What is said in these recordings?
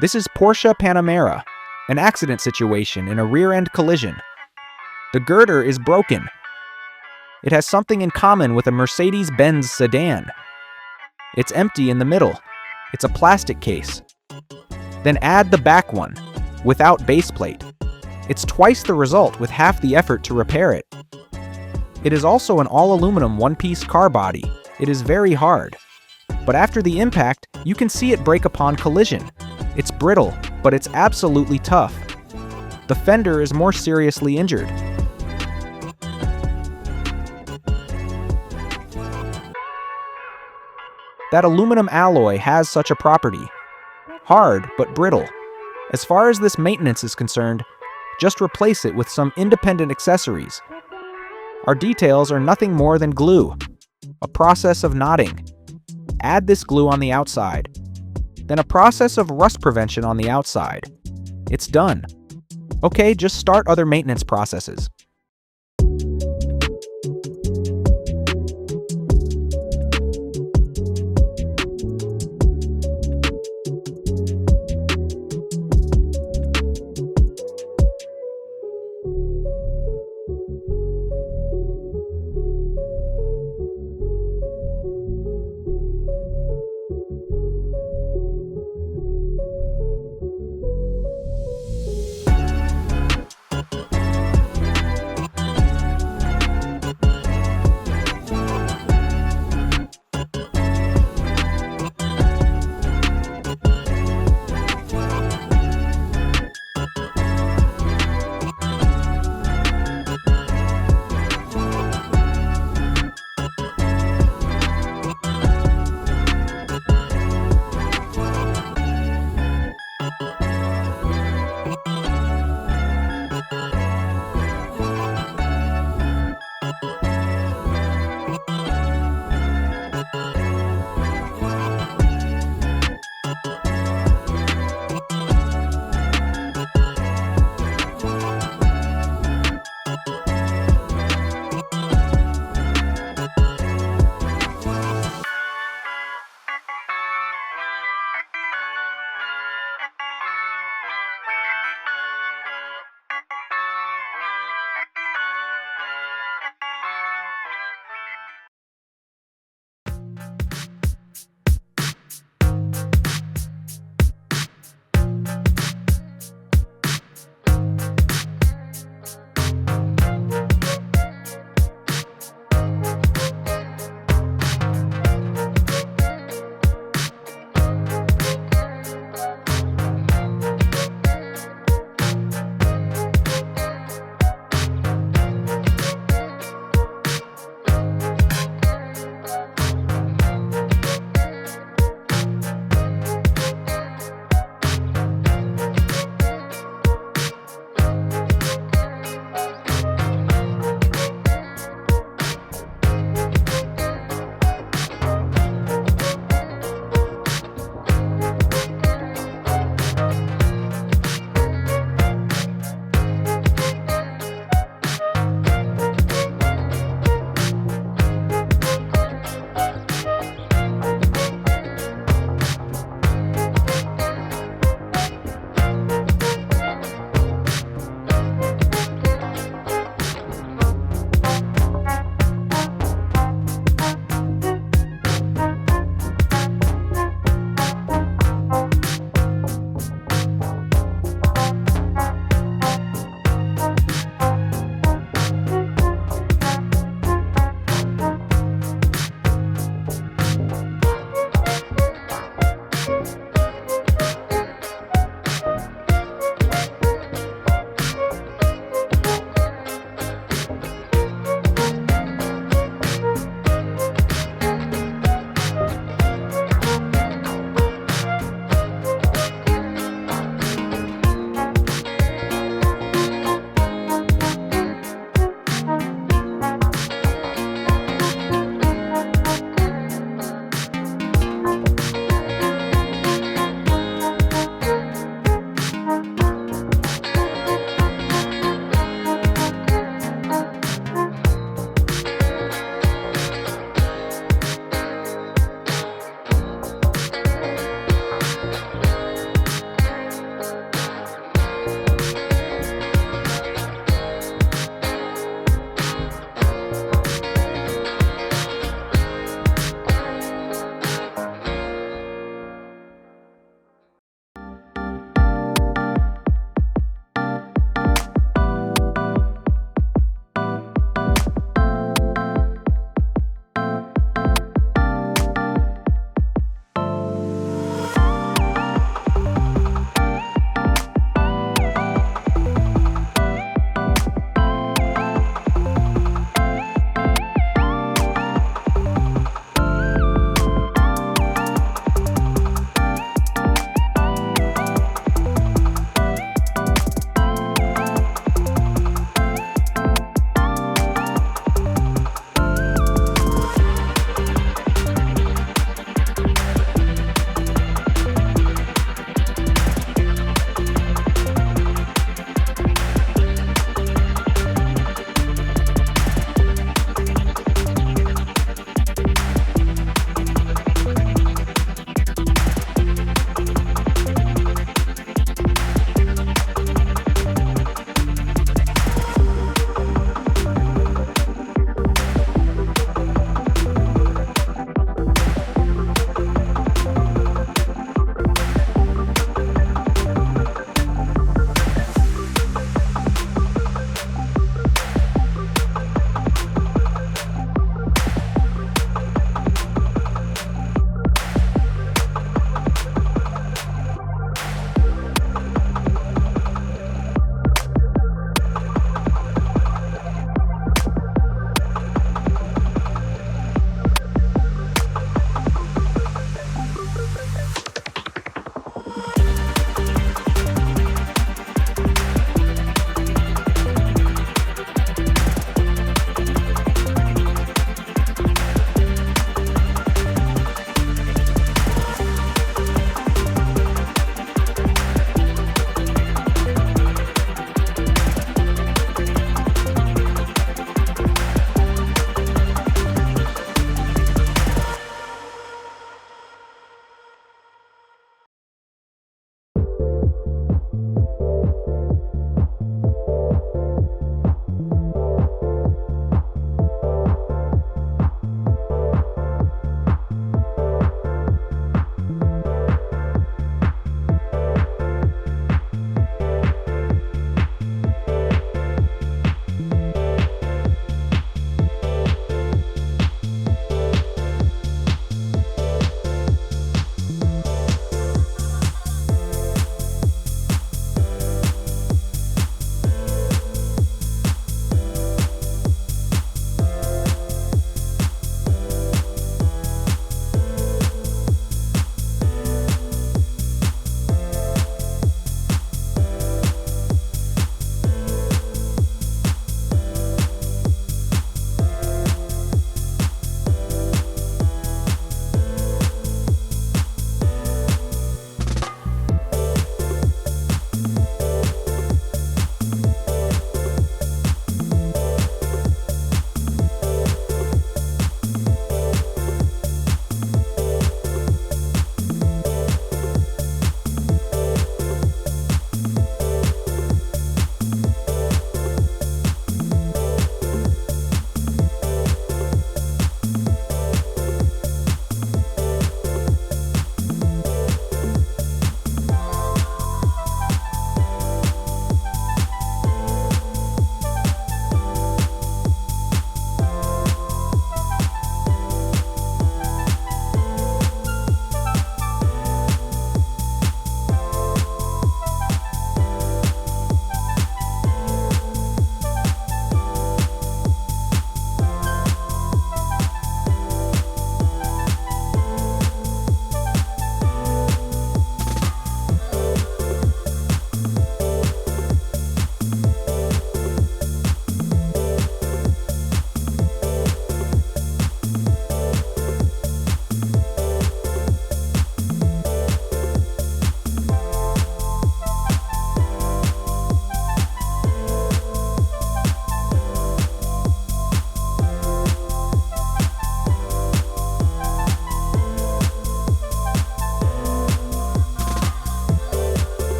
This is Porsche Panamera, an accident situation in a rear-end collision. The girder is broken. It has something in common with a Mercedes-Benz sedan. It's empty in the middle. It's a plastic case. Then add the back one, without base plate. It's twice the result with half the effort to repair it. It is also an all-aluminum one-piece car body. It is very hard. But after the impact, you can see it break upon collision. It's brittle, but it's absolutely tough. The fender is more seriously injured. That aluminum alloy has such a property. Hard, but brittle. As far as this maintenance is concerned, just replace it with some independent accessories. Our details are nothing more than glue, a process of knotting. Add this glue on the outside, then a process of rust prevention on the outside. It's done. Okay, just start other maintenance processes.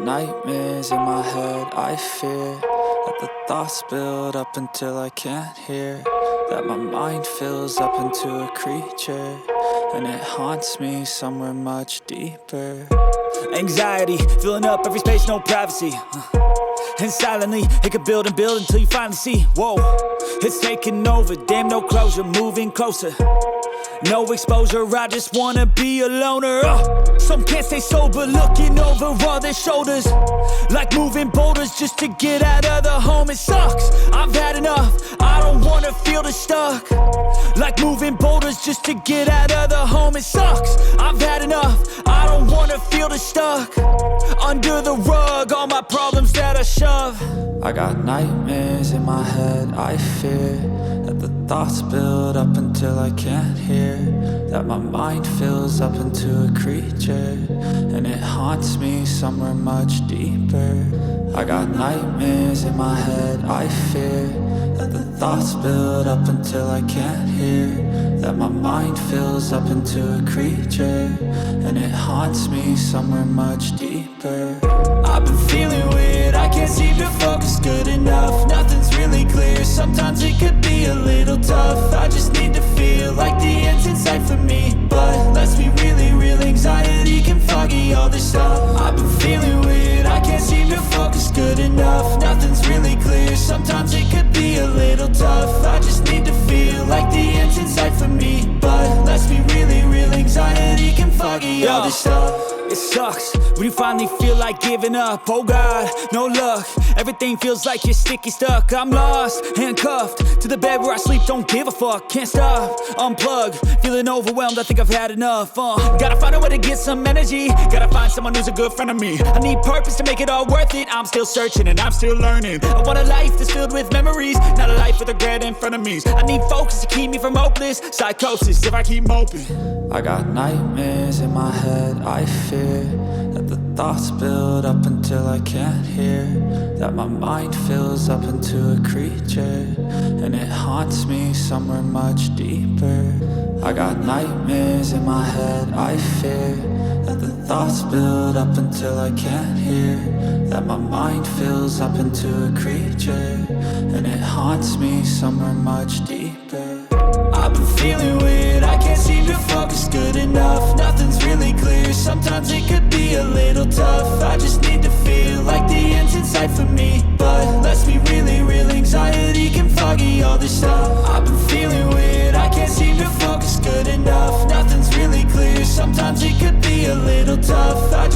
nightmares in my head, I fear that the thoughts build up until I can't hear, that my mind fills up into a creature, and it haunts me somewhere much deeper. Anxiety, filling up every space, no privacy. And silently, it could build and build until you finally see, whoa, it's taking over, damn no closure, moving closer. No exposure, I just wanna be a loner. Some can't stay sober, looking over all their shoulders, like moving boulders just to get out of the home. It sucks, I've had enough, I don't wanna feel the stuck, like moving boulders just to get out of the home. It sucks, I've had enough, I don't wanna feel the stuck, under the rug, all my problems that I shove. I got nightmares in my head, I fear that the thoughts build up until I can't hear, that my mind fills up into a creature, and it haunts me somewhere much deeper. I got nightmares in my head, I fear that the thoughts build up until I can't hear, that my mind fills up into a creature, and it haunts me somewhere much deeper. I've been feeling weird, I can't seem to focus good enough, nothing's really clear, sometimes it could be a little tough. I just need to feel like the end's in sight for me, but let's be really real, anxiety can foggy all this stuff. I've been feeling weird, I can't seem to focus good enough, nothing's really clear, sometimes it could be a little tough. I just need to feel like the end's in sight for me, but let's be really real, anxiety can foggy all this stuff. It sucks when you finally feel like giving up. Oh God, no luck, everything feels like you're sticky stuck. I'm lost, handcuffed to the bed where I sleep, don't give a fuck. Can't stop, unplug, feeling overwhelmed, I think I've had enough. Gotta find a way to get some energy, gotta find someone who's a good friend of me. I need purpose to make it all worth it, I'm still searching and I'm still learning. I want a life that's filled with memories, not a life with regret in front of me. I need focus to keep me from hopeless psychosis if I keep moping. I got nightmares in my head, I fear that the thoughts build up until I can't hear, that my mind fills up into a creature, and it haunts me somewhere much deeper. I got nightmares in my head, I fear that the thoughts build up until I can't hear, that my mind fills up into a creature, and it haunts me somewhere much deeper. I've been feeling weird, I can't seem to focus good enough, nothing's really clear, sometimes it could be a little tough. I just need to feel like the end's in sight for me, but let's be really real, anxiety can foggy all this stuff. I've been feeling weird, I can't seem to focus good enough, nothing's really clear, sometimes it could be a little tough. I